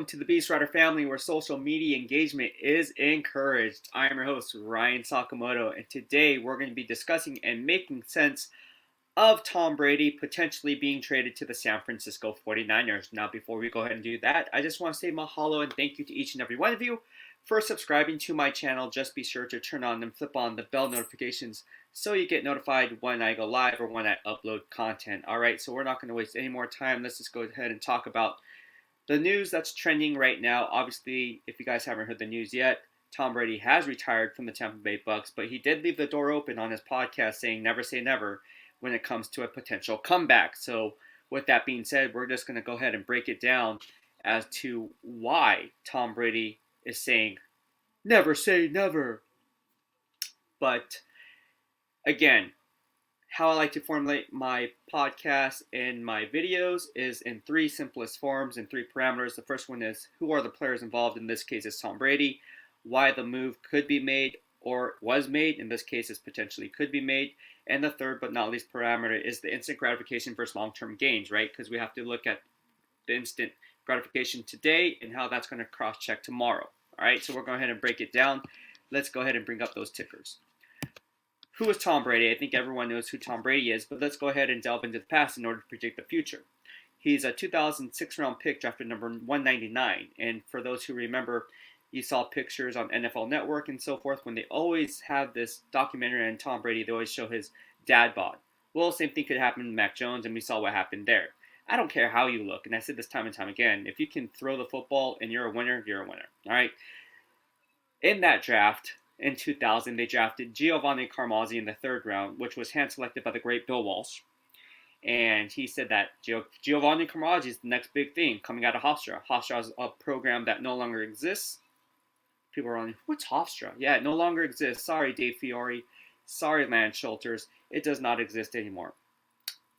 welcome to the BEASTwriter family where social media engagement is encouraged. I am your host, Ryan Sakamoto, and today we're going to be discussing and making sense of Tom Brady potentially being traded to the San Francisco 49ers. Now, before we go ahead and do that, I just want to say mahalo and thank you to each and every one of you for subscribing to my channel. Just be sure to turn on and flip on the bell notifications so you get notified when I go live or when I upload content. All right, so we're not going to waste any more time. Let's just go ahead and talk about the news that's trending right now. Obviously, if you guys haven't heard the news yet, Tom Brady has retired from the Tampa Bay Bucks, but he did leave the door open on his podcast saying never say never when it comes to a potential comeback. So with that being said, we're just going to go ahead and break it down as to why Tom Brady is saying never say never. But again, how I like to formulate my podcast and my videos is in three simplest forms and three parameters. The first one is who are the players involved. In this case, it's Tom Brady. Why the move could be made or was made. In this case, is potentially could be made. And the third but not least parameter is the instant gratification versus long-term gains, right? Because we have to look at the instant gratification today and how that's going to cross-check tomorrow. All right, so we're going to go ahead and break it down. Let's go ahead and bring up those tickers. Who is Tom Brady? I think everyone knows who Tom Brady is, but let's go ahead and delve into the past in order to predict the future. He's a 2006 round pick, drafted number 199. And for those who remember, you saw pictures on NFL Network and so forth. When they always have this documentary on Tom Brady, they always show his dad bod. Well, same thing could happen to Mac Jones, and we saw what happened there. I don't care how you look, and I said this time and time again, if you can throw the football and you're a winner, you're a winner. All right? In that draft, in 2000, they drafted Giovanni Carmazzi in the third round, which was hand-selected by the great Bill Walsh. And he said that Giovanni Carmazzi is the next big thing coming out of Hofstra. Hofstra is a program that no longer exists. People are on, what's Hofstra? Yeah, it no longer exists. Sorry, Dave Fiore. Sorry, Lance Schulters. It does not exist anymore.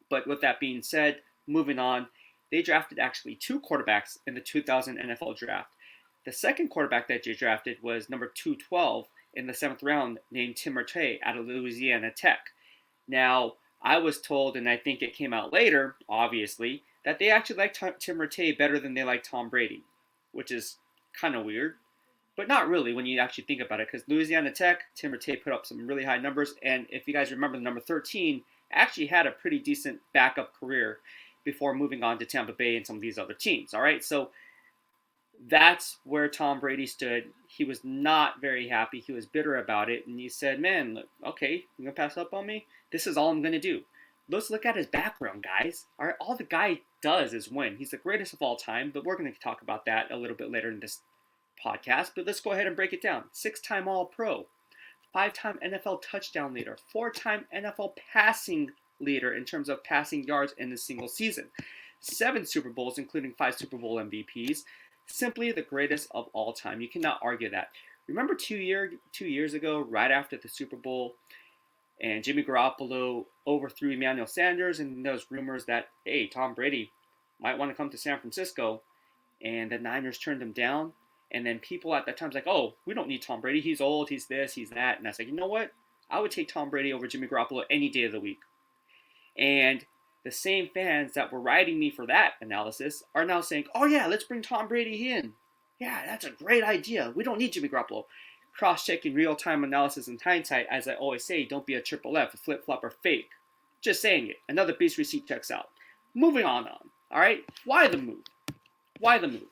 But with that being said, moving on, they drafted actually two quarterbacks in the 2000 NFL draft. The second quarterback that they drafted was number 212 in the 7th round, named Tim Rattay out of Louisiana Tech. Now, I was told, and I think it came out later, obviously, that they actually liked Tim Rattay better than they liked Tom Brady, which is kind of weird, but not really when you actually think about it, because Louisiana Tech, Tim Rattay put up some really high numbers, and if you guys remember, the number 13 actually had a pretty decent backup career before moving on to Tampa Bay and some of these other teams, all right? So that's where Tom Brady stood. He was not very happy. He was bitter about it. And he said, man, look, okay, you're going to pass up on me? This is all I'm going to do. Let's look at his background, guys. All right, all the guy does is win. He's the greatest of all time, but we're going to talk about that a little bit later in this podcast. But let's go ahead and break it down. 6-time All-Pro, 5-time NFL touchdown leader, 4-time NFL passing leader in terms of passing yards in a single season, 7 Super Bowls, including 5 Super Bowl MVPs, simply the greatest of all time. You cannot argue that. Remember 2 years ago, right after the Super Bowl, and Jimmy Garoppolo overthrew Emmanuel Sanders, and those rumors that, hey, Tom Brady might want to come to San Francisco, and the Niners turned him down. And then people at that time was like, oh, we don't need Tom Brady. He's old, he's this, he's that. And I was like, you know what? I would take Tom Brady over Jimmy Garoppolo any day of the week. And the same fans that were riding me for that analysis are now saying, oh yeah, let's bring Tom Brady in. Yeah, that's a great idea. We don't need Jimmy Garoppolo. Cross-checking real-time analysis and hindsight, as I always say, don't be a triple F, a flip-flop, or fake. Just saying it. Another Beast receipt checks out. Moving on. All right? Why the move? Why the move?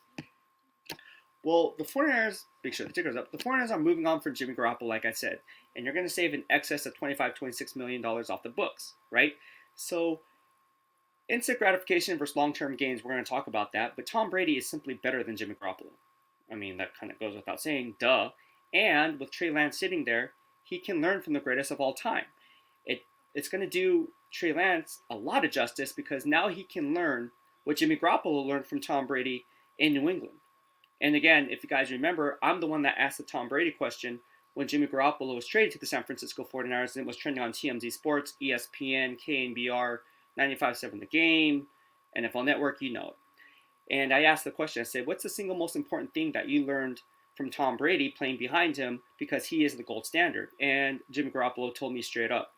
Well, the 49ers, make sure the ticker's up. The 49ers are moving on from Jimmy Garoppolo, like I said. And you're going to save in excess of $26 million off the books, right? So instant gratification versus long-term gains, we're going to talk about that. But Tom Brady is simply better than Jimmy Garoppolo. I mean, that kind of goes without saying, duh. And with Trey Lance sitting there, he can learn from the greatest of all time. It's going to do Trey Lance a lot of justice because now he can learn what Jimmy Garoppolo learned from Tom Brady in New England. And again, if you guys remember, I'm the one that asked the Tom Brady question when Jimmy Garoppolo was traded to the San Francisco 49ers, and it was trending on TMZ Sports, ESPN, KNBR, 95.7 The Game, NFL Network, you know it. And I asked the question, I said, what's the single most important thing that you learned from Tom Brady playing behind him because he is the gold standard? And Jimmy Garoppolo told me straight up.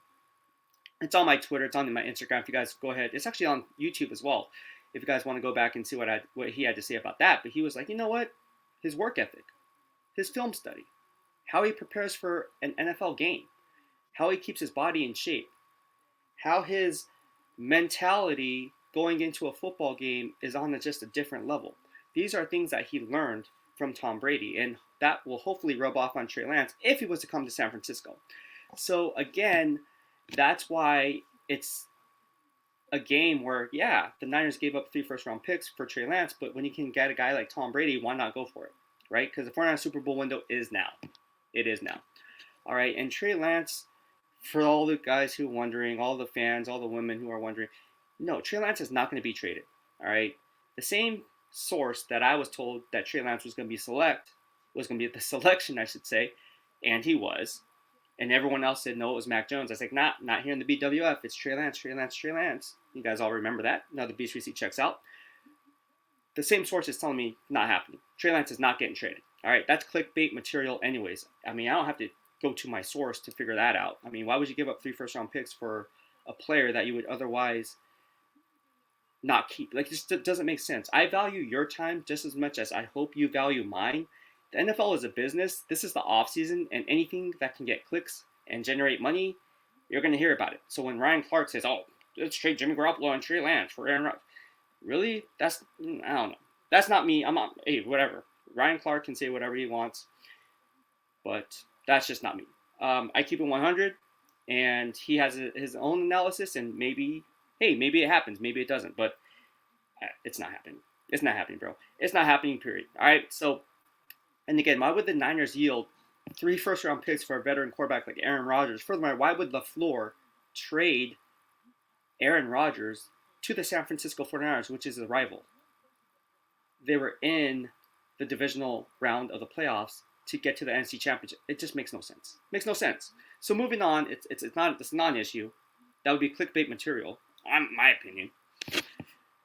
It's on my Twitter, it's on my Instagram, if you guys go ahead. It's actually on YouTube as well. if you guys want to go back and see what he had to say about that. But he was like, you know what? His work ethic, his film study, how he prepares for an NFL game, how he keeps his body in shape, how his mentality going into a football game is on just a different level. These are things that he learned from Tom Brady, and that will hopefully rub off on Trey Lance if he was to come to San Francisco. So again, that's why it's a game where, yeah, the Niners gave up 3 first-round picks for Trey Lance, but when you can get a guy like Tom Brady, why not go for it, right? Because the 49ers Super Bowl window is now. It is now. All right, and Trey Lance, for all the guys who are wondering, all the fans, all the women who are wondering, no, Trey Lance is not going to be traded. All right, the same source that I was told that Trey Lance was going to be the selection, I should say, and he was, and everyone else said no, it was Mac Jones. I was like, not here in the BWF. It's Trey Lance, Trey Lance, Trey Lance. You guys all remember that? Now the Beast receipt checks out. The same source is telling me not happening. Trey Lance is not getting traded. All right, that's clickbait material anyways. I mean, I don't have to go to my source to figure that out. I mean, why would you give up 3 first-round picks for a player that you would otherwise not keep? Like, this doesn't make sense. I value your time just as much as I hope you value mine. The NFL is a business. This is the off season, and anything that can get clicks and generate money, you're going to hear about it. So when Ryan Clark says, "Oh, let's trade Jimmy Garoppolo and Trey Lance for Aaron Rodgers," really? I don't know. That's not me. I'm not. Hey, whatever. Ryan Clark can say whatever he wants, but that's just not me. I keep it 100, and he has his own analysis, and maybe it happens, maybe it doesn't, but it's not happening. It's not happening, bro. It's not happening, period. All right, so, and again, why would the Niners yield 3 first-round picks for a veteran quarterback like Aaron Rodgers? Furthermore, why would LaFleur trade Aaron Rodgers to the San Francisco 49ers, which is a rival? They were in the divisional round of the playoffs to get to the NFC Championship. It just makes no sense. Makes no sense. So moving on, it's not an issue. That would be clickbait material, in my opinion.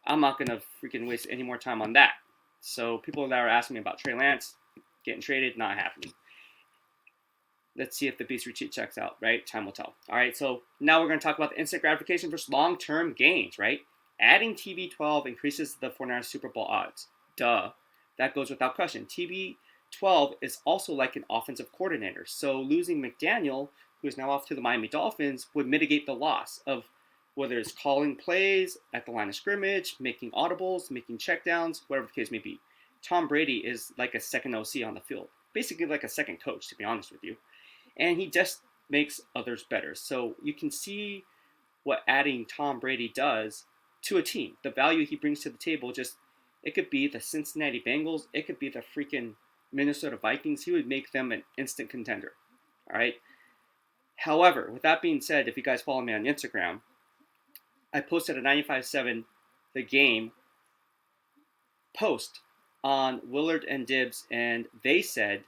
I'm not gonna freaking waste any more time on that. So people that are asking me about Trey Lance getting traded, not happening. Let's see if the Beast retreat checks out, right? Time will tell. All right, so now we're going to talk about the instant gratification versus long-term gains, right? Adding TB12 increases the 49ers Super Bowl odds. Duh. That goes without question. TB12 is also like an offensive coordinator. So losing McDaniel, who is now off to the Miami Dolphins, would mitigate the loss of whether it's calling plays at the line of scrimmage, making audibles, making checkdowns, whatever the case may be. Tom Brady is like a second OC on the field. Basically like a second coach, to be honest with you. And he just makes others better. So you can see what adding Tom Brady does to a team. The value he brings to the table, it could be the Cincinnati Bengals. It could be the freaking Minnesota Vikings. He would make them an instant contender. All right. However, with that being said, if you guys follow me on Instagram, I posted a 95.7 The Game post on Willard and Dibbs, and they said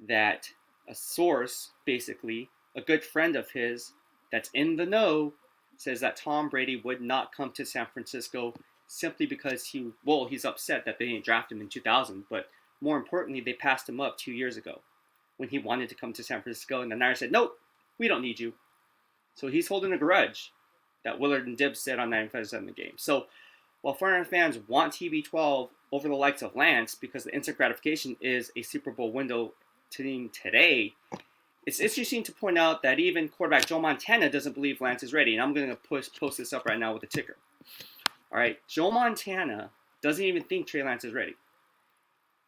that a source, basically, a good friend of his that's in the know, says that Tom Brady would not come to San Francisco simply because he's upset that they didn't draft him in 2000, but more importantly, they passed him up 2 years ago when he wanted to come to San Francisco, and the Niners said, nope, we don't need you. So he's holding a grudge that Willard and Dibbs said on 95.7 The Game. So while 49ers fans want TB12 over the likes of Lance because the instant gratification is a Super Bowl window team today, it's interesting to point out that even quarterback Joe Montana doesn't believe Lance is ready. And I'm going to post this up right now with the ticker. All right, Joe Montana doesn't even think Trey Lance is ready.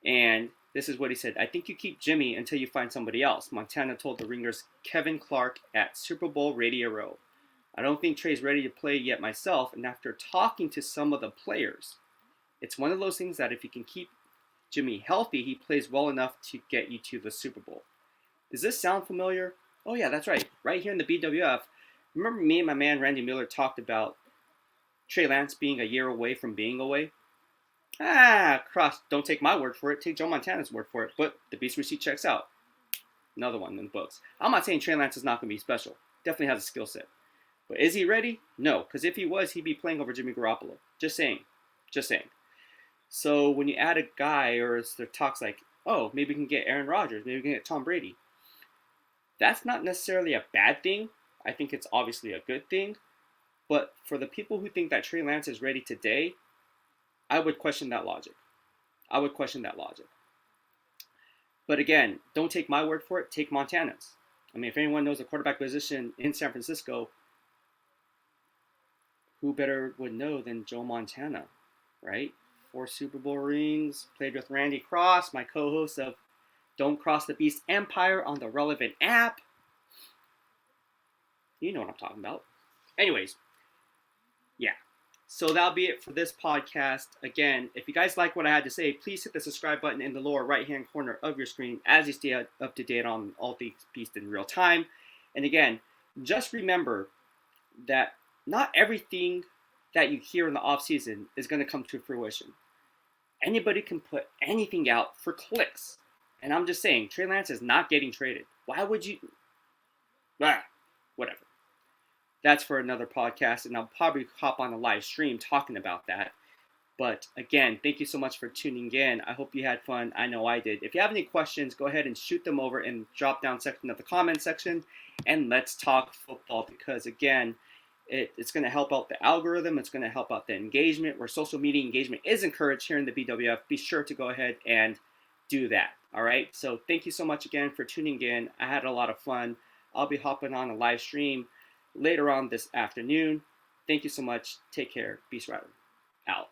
And this is what he said. I think you keep Jimmy until you find somebody else. Montana told the Ringer's Kevin Clark at Super Bowl Radio Row. I don't think Trey's ready to play yet myself. And after talking to some of the players, it's one of those things that if you can keep Jimmy healthy, he plays well enough to get you to the Super Bowl. Does this sound familiar? Oh yeah, that's right. Right here in the BWF. Remember me and my man Randy Miller talked about Trey Lance being a year away from being away? Don't take my word for it. Take Joe Montana's word for it. But the Beast receipt checks out. Another one in the books. I'm not saying Trey Lance is not going to be special. Definitely has a skill set. But is he ready? No. Because if he was, he'd be playing over Jimmy Garoppolo. Just saying. So when you add a guy, or there talks like, oh, maybe we can get Aaron Rodgers, maybe we can get Tom Brady. That's not necessarily a bad thing. I think it's obviously a good thing. But for the people who think that Trey Lance is ready today, I would question that logic. But again, don't take my word for it. Take Montana's. I mean, if anyone knows the quarterback position in San Francisco, who better would know than Joe Montana, right? 4 Super Bowl rings, played with Randy Cross, my co-host of Don't Cross the Beast Empire on the relevant app. You know what I'm talking about. Anyways, yeah. So that'll be it for this podcast. Again, if you guys like what I had to say, please hit the subscribe button in the lower right-hand corner of your screen as you stay up to date on all things Beast in real time. And again, just remember that not everything that you hear in the offseason is going to come to fruition. Anybody can put anything out for clicks. And I'm just saying, Trey Lance is not getting traded. Why would you? Whatever. That's for another podcast, and I'll probably hop on a live stream talking about that. But again, thank you so much for tuning in. I hope you had fun. I know I did. If you have any questions, go ahead and shoot them over in the drop-down section of the comment section, and let's talk football because, again, it's going to help out the algorithm. It's going to help out the engagement where social media engagement is encouraged here in the BWF. Be sure to go ahead and do that. All right. So thank you so much again for tuning in. I had a lot of fun. I'll be hopping on a live stream later on this afternoon. Thank you so much. Take care. BEASTwriter out.